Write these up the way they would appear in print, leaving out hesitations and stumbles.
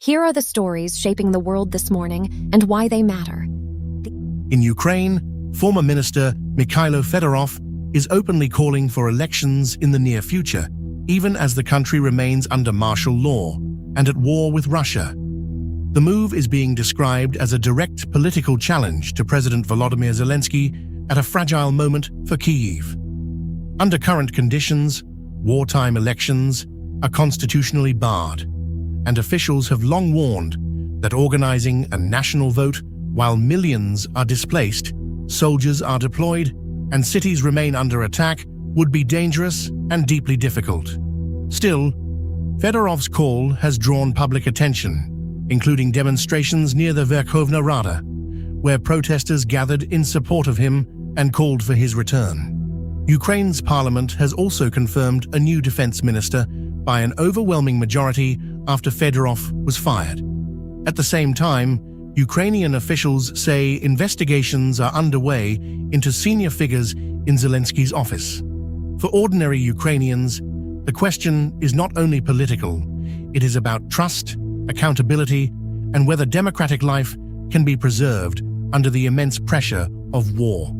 Here are the stories shaping the world this morning and why they matter. In Ukraine, former Minister Mikhailo Fedorov is openly calling for elections in the near future, even as the country remains under martial law and at war with Russia. The move is being described as a direct political challenge to President Volodymyr Zelensky at a fragile moment for Kyiv. Under current conditions, wartime elections are constitutionally barred, and officials have long warned that organizing a national vote while millions are displaced, soldiers are deployed, and cities remain under attack would be dangerous and deeply difficult. Still, Fedorov's call has drawn public attention, including demonstrations near the Verkhovna Rada, where protesters gathered in support of him and called for his return. Ukraine's parliament has also confirmed a new defense minister by an overwhelming majority after Fedorov was fired. At the same time, Ukrainian officials say investigations are underway into senior figures in Zelensky's office. For ordinary Ukrainians, the question is not only political, it is about trust, accountability, and whether democratic life can be preserved under the immense pressure of war.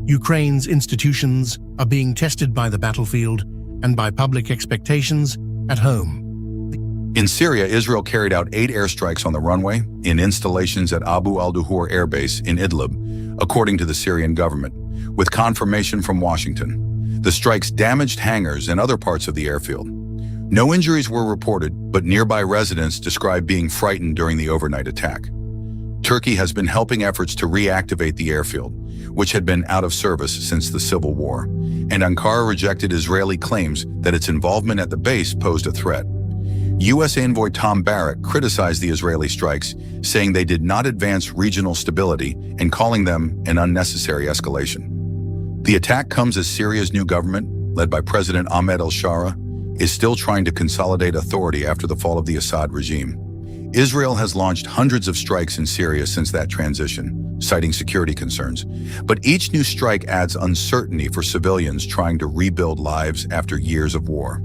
Ukraine's institutions are being tested by the battlefield and by public expectations at home. In Syria, Israel carried out 8 airstrikes on the runway in installations at Abu al-Duhur Airbase in Idlib, according to the Syrian government, with confirmation from Washington. The strikes damaged hangars and other parts of the airfield. No injuries were reported, but nearby residents described being frightened during the overnight attack. Turkey has been helping efforts to reactivate the airfield, which had been out of service since the civil war, and Ankara rejected Israeli claims that its involvement at the base posed a threat. U.S. envoy Tom Barrack criticized the Israeli strikes, saying they did not advance regional stability and calling them an unnecessary escalation. The attack comes as Syria's new government, led by President Ahmed al-Shara, is still trying to consolidate authority after the fall of the Assad regime. Israel has launched hundreds of strikes in Syria since that transition, citing security concerns. But each new strike adds uncertainty for civilians trying to rebuild lives after years of war.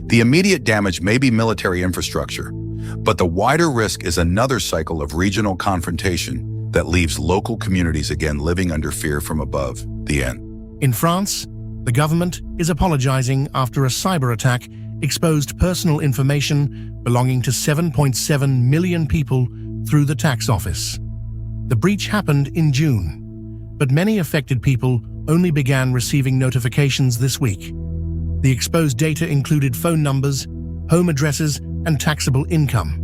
The immediate damage may be military infrastructure, but the wider risk is another cycle of regional confrontation that leaves local communities again living under fear from above. The end. In France, the government is apologizing after a cyber attack exposed personal information belonging to 7.7 million people through the tax office. The breach happened in June, but many affected people only began receiving notifications this week. The exposed data included phone numbers, home addresses, and taxable income,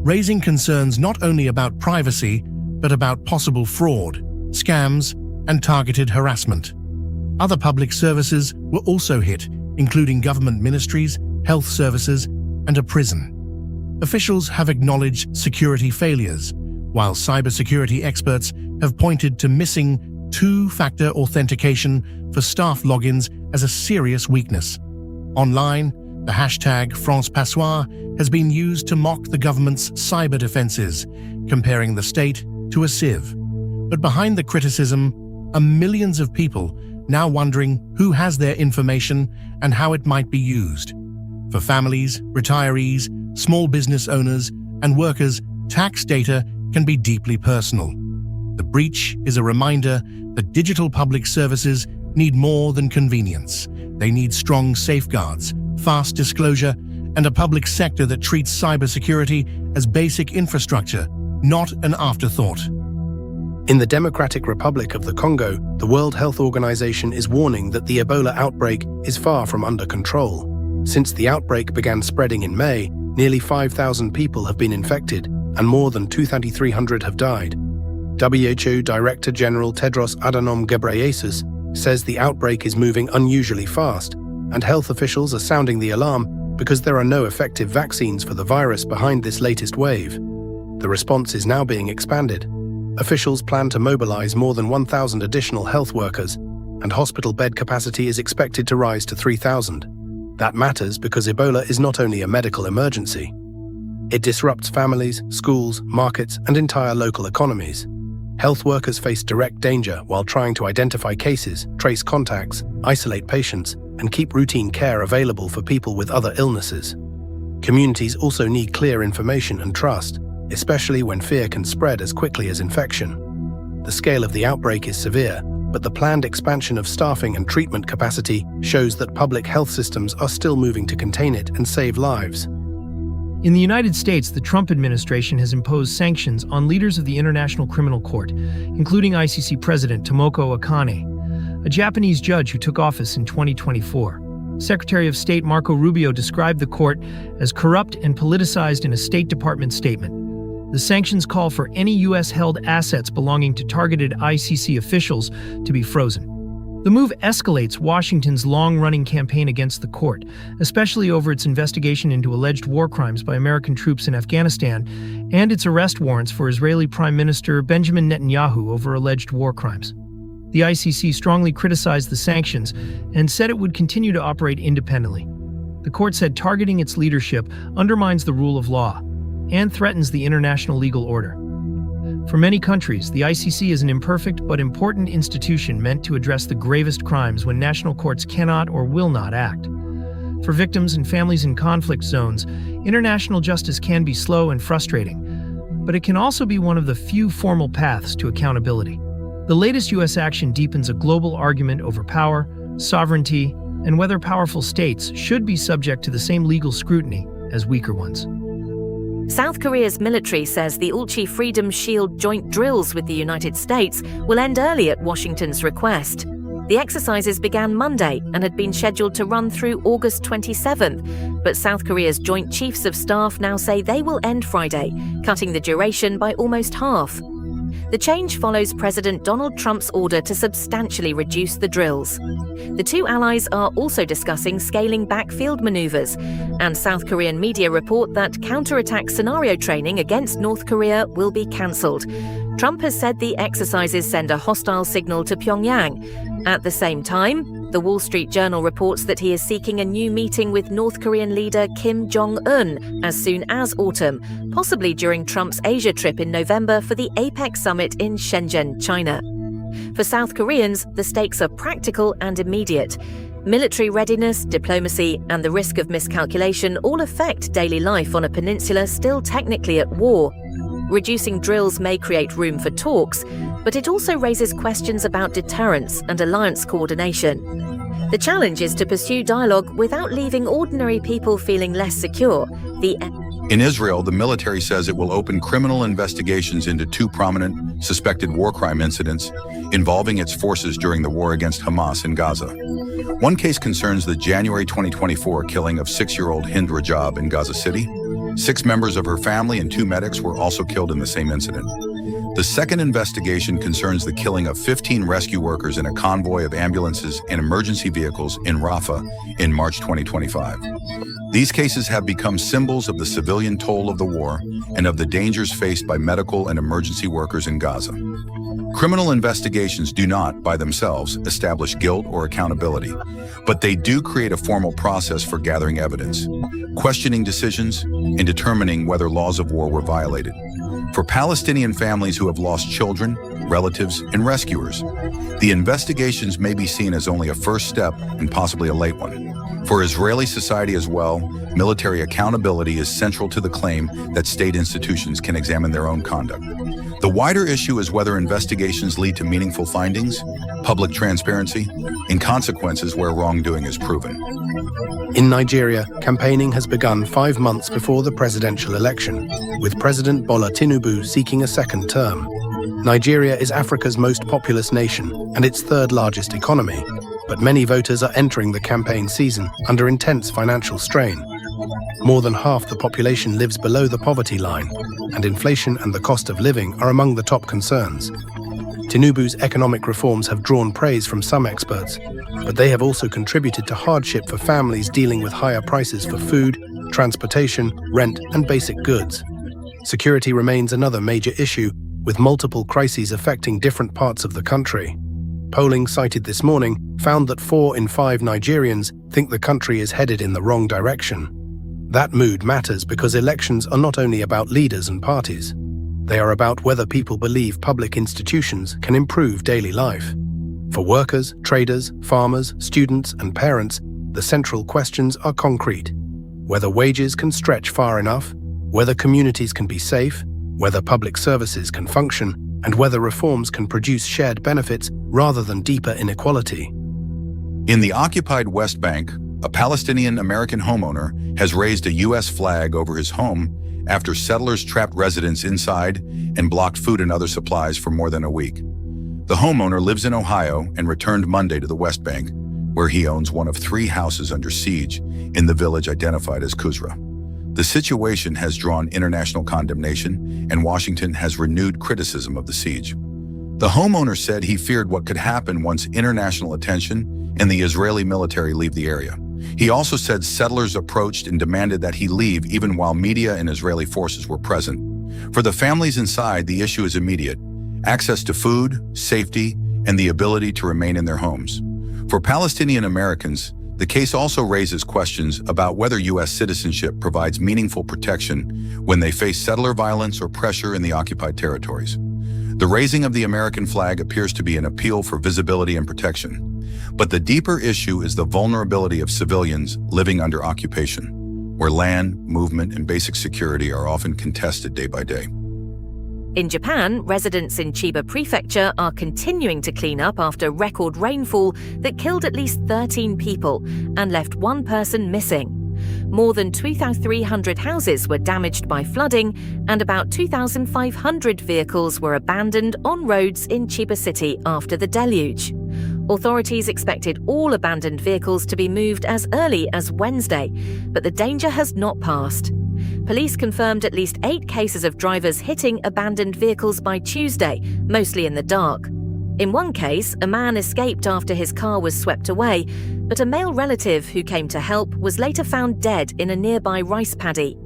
raising concerns not only about privacy, but about possible fraud, scams, and targeted harassment. Other public services were also hit, including government ministries, health services, and a prison. Officials have acknowledged security failures, while cybersecurity experts have pointed to missing two-factor authentication for staff logins as a serious weakness. Online, the hashtag #FrancePassoire has been used to mock the government's cyber defenses, comparing the state to a sieve. But behind the criticism are millions of people now wondering who has their information and how it might be used. For families, retirees, small business owners, and workers, tax data can be deeply personal. The breach is a reminder that digital public services need more than convenience. They need strong safeguards, fast disclosure, and a public sector that treats cybersecurity as basic infrastructure, not an afterthought. In the Democratic Republic of the Congo, the World Health Organization is warning that the Ebola outbreak is far from under control. Since the outbreak began spreading in May, nearly 5,000 people have been infected and more than 2,300 have died. WHO Director General Tedros Adhanom Ghebreyesus says the outbreak is moving unusually fast, and health officials are sounding the alarm because there are no effective vaccines for the virus behind this latest wave. The response is now being expanded. Officials plan to mobilize more than 1,000 additional health workers, and hospital bed capacity is expected to rise to 3,000. That matters because Ebola is not only a medical emergency. It disrupts families, schools, markets, and entire local economies. Health workers face direct danger while trying to identify cases, trace contacts, isolate patients, and keep routine care available for people with other illnesses. Communities also need clear information and trust, especially when fear can spread as quickly as infection. The scale of the outbreak is severe, but the planned expansion of staffing and treatment capacity shows that public health systems are still moving to contain it and save lives. In the United States, the Trump administration has imposed sanctions on leaders of the International Criminal Court, including ICC President Tomoko Akane, a Japanese judge who took office in 2024. Secretary of State Marco Rubio described the court as corrupt and politicized in a State Department statement. The sanctions call for any U.S.-held assets belonging to targeted ICC officials to be frozen. The move escalates Washington's long-running campaign against the court, especially over its investigation into alleged war crimes by American troops in Afghanistan and its arrest warrants for Israeli Prime Minister Benjamin Netanyahu over alleged war crimes. The ICC strongly criticized the sanctions and said it would continue to operate independently. The court said targeting its leadership undermines the rule of law and threatens the international legal order. For many countries, the ICC is an imperfect but important institution meant to address the gravest crimes when national courts cannot or will not act. For victims and families in conflict zones, international justice can be slow and frustrating, but it can also be one of the few formal paths to accountability. The latest U.S. action deepens a global argument over power, sovereignty, and whether powerful states should be subject to the same legal scrutiny as weaker ones. South Korea's military says the Ulchi Freedom Shield joint drills with the United States will end early at Washington's request. The exercises began Monday and had been scheduled to run through August 27th, but South Korea's Joint Chiefs of Staff now say they will end Friday, cutting the duration by almost half. The change follows President Donald Trump's order to substantially reduce the drills. The two allies are also discussing scaling back field maneuvers, and South Korean media report that counterattack scenario training against North Korea will be cancelled. Trump has said the exercises send a hostile signal to Pyongyang. At the same time, the Wall Street Journal reports that he is seeking a new meeting with North Korean leader Kim Jong-un as soon as autumn, possibly during Trump's Asia trip in November for the APEC summit in Shenzhen, China. For South Koreans, the stakes are practical and immediate. Military readiness, diplomacy, and the risk of miscalculation all affect daily life on a peninsula still technically at war. Reducing drills may create room for talks, but it also raises questions about deterrence and alliance coordination. The challenge is to pursue dialogue without leaving ordinary people feeling less secure. In Israel, the military says it will open criminal investigations into two prominent suspected war crime incidents involving its forces during the war against Hamas in Gaza. One case concerns the January 2024 killing of 6-year-old Hind Rajab in Gaza City. 6 members of her family and 2 medics were also killed in the same incident. The second investigation concerns the killing of 15 rescue workers in a convoy of ambulances and emergency vehicles in Rafah in March 2025. These cases have become symbols of the civilian toll of the war and of the dangers faced by medical and emergency workers in Gaza. Criminal investigations do not, by themselves, establish guilt or accountability, but they do create a formal process for gathering evidence, questioning decisions, and determining whether laws of war were violated. For Palestinian families who have lost children, relatives, and rescuers, the investigations may be seen as only a first step and possibly a late one. For Israeli society as well, military accountability is central to the claim that state institutions can examine their own conduct. The wider issue is whether investigations lead to meaningful findings, public transparency, and consequences where wrongdoing is proven. In Nigeria, campaigning has begun 5 months before the presidential election, with President Bola Tinubu seeking a second term. Nigeria is Africa's most populous nation and its third largest economy, but many voters are entering the campaign season under intense financial strain. More than half the population lives below the poverty line, and inflation and the cost of living are among the top concerns. Tinubu's economic reforms have drawn praise from some experts, but they have also contributed to hardship for families dealing with higher prices for food, transportation, rent, and basic goods. Security remains another major issue, with multiple crises affecting different parts of the country. Polling cited this morning found that 4 in 5 Nigerians think the country is headed in the wrong direction. That mood matters because elections are not only about leaders and parties. They are about whether people believe public institutions can improve daily life. For workers, traders, farmers, students, and parents, the central questions are concrete. whether wages can stretch far enough, whether communities can be safe, whether public services can function, and whether reforms can produce shared benefits rather than deeper inequality. In the occupied West Bank, a Palestinian-American homeowner has raised a U.S. flag over his home after settlers trapped residents inside and blocked food and other supplies for more than a week. The homeowner lives in Ohio and returned Monday to the West Bank, where he owns one of 3 houses under siege in the village identified as Qusra. The situation has drawn international condemnation, and Washington has renewed criticism of the siege. The homeowner said he feared what could happen once international attention and the Israeli military leave the area. He also said settlers approached and demanded that he leave even while media and Israeli forces were present. For the families inside, the issue is immediate: access to food, safety, and the ability to remain in their homes. For Palestinian Americans, the case also raises questions about whether U.S. citizenship provides meaningful protection when they face settler violence or pressure in the occupied territories. The raising of the American flag appears to be an appeal for visibility and protection. But the deeper issue is the vulnerability of civilians living under occupation, where land, movement, and basic security are often contested day by day. In Japan, residents in Chiba Prefecture are continuing to clean up after record rainfall that killed at least 13 people and left 1 person missing. More than 2,300 houses were damaged by flooding, and about 2,500 vehicles were abandoned on roads in Chiba City after the deluge. Authorities expected all abandoned vehicles to be moved as early as Wednesday, but the danger has not passed. Police confirmed at least 8 cases of drivers hitting abandoned vehicles by Tuesday, mostly in the dark. In one case, a man escaped after his car was swept away, but a male relative who came to help was later found dead in a nearby rice paddy.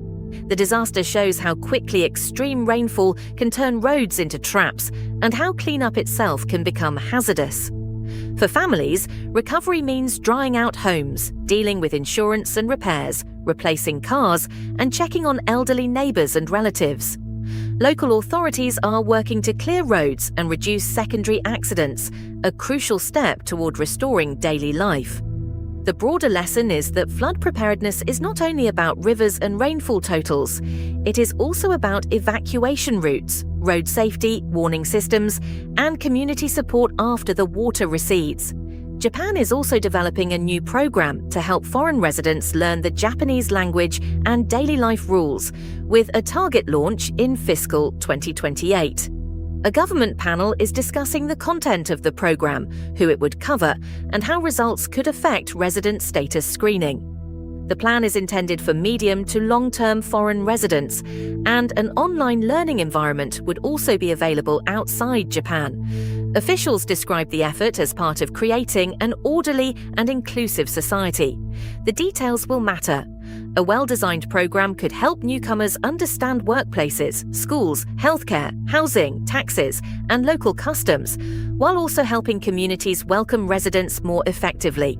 The disaster shows how quickly extreme rainfall can turn roads into traps and how cleanup itself can become hazardous. For families, recovery means drying out homes, dealing with insurance and repairs, replacing cars, and checking on elderly neighbours and relatives. Local authorities are working to clear roads and reduce secondary accidents, a crucial step toward restoring daily life. The broader lesson is that flood preparedness is not only about rivers and rainfall totals, it is also about evacuation routes, road safety, warning systems, and community support after the water recedes. Japan is also developing a new program to help foreign residents learn the Japanese language and daily life rules, with a target launch in fiscal 2028. A government panel is discussing the content of the program, who it would cover, and how results could affect resident status screening. The plan is intended for medium to long-term foreign residents, and an online learning environment would also be available outside Japan. Officials describe the effort as part of creating an orderly and inclusive society. The details will matter. A well-designed program could help newcomers understand workplaces, schools, healthcare, housing, taxes, and local customs, while also helping communities welcome residents more effectively.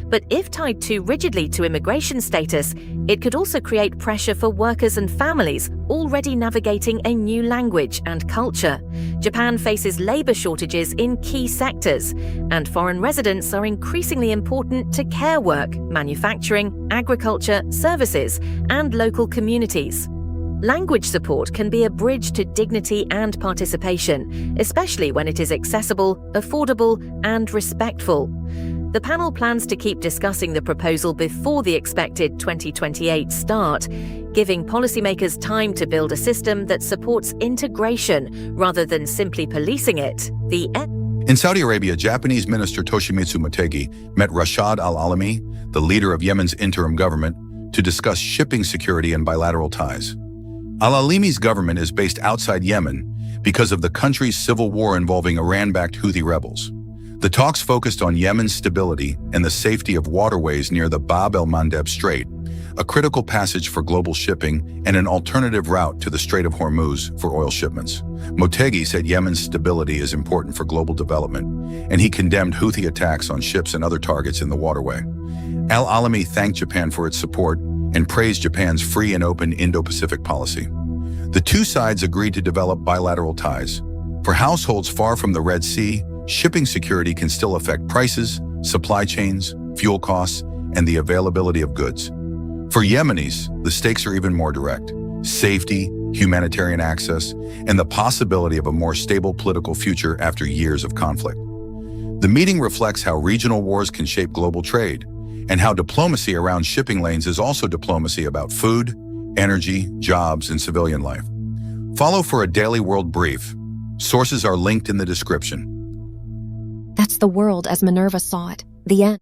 But if tied too rigidly to immigration status, it could also create pressure for workers and families already navigating a new language and culture. Japan faces labor shortages in key sectors, and foreign residents are increasingly important to care work, manufacturing, agriculture, services, and local communities. Language support can be a bridge to dignity and participation, especially when it is accessible, affordable, and respectful. The panel plans to keep discussing the proposal before the expected 2028 start, giving policymakers time to build a system that supports integration rather than simply policing it. In Saudi Arabia, Japanese Minister Toshimitsu Motegi met Rashad al-Alami, the leader of Yemen's interim government, to discuss shipping security and bilateral ties. Al-Alami's government is based outside Yemen because of the country's civil war involving Iran-backed Houthi rebels. The talks focused on Yemen's stability and the safety of waterways near the Bab el-Mandeb Strait, a critical passage for global shipping and an alternative route to the Strait of Hormuz for oil shipments. Motegi said Yemen's stability is important for global development, and he condemned Houthi attacks on ships and other targets in the waterway. Al-Alami thanked Japan for its support and praised Japan's free and open Indo-Pacific policy. The two sides agreed to develop bilateral ties. For households far from the Red Sea, shipping security can still affect prices, supply chains, fuel costs, and the availability of goods. For Yemenis, the stakes are even more direct: safety, humanitarian access, and the possibility of a more stable political future after years of conflict. The meeting reflects how regional wars can shape global trade, and how diplomacy around shipping lanes is also diplomacy about food, energy, jobs, and civilian life. Follow for a daily world brief. Sources are linked in the description. That's the world as Minerva saw it. The end.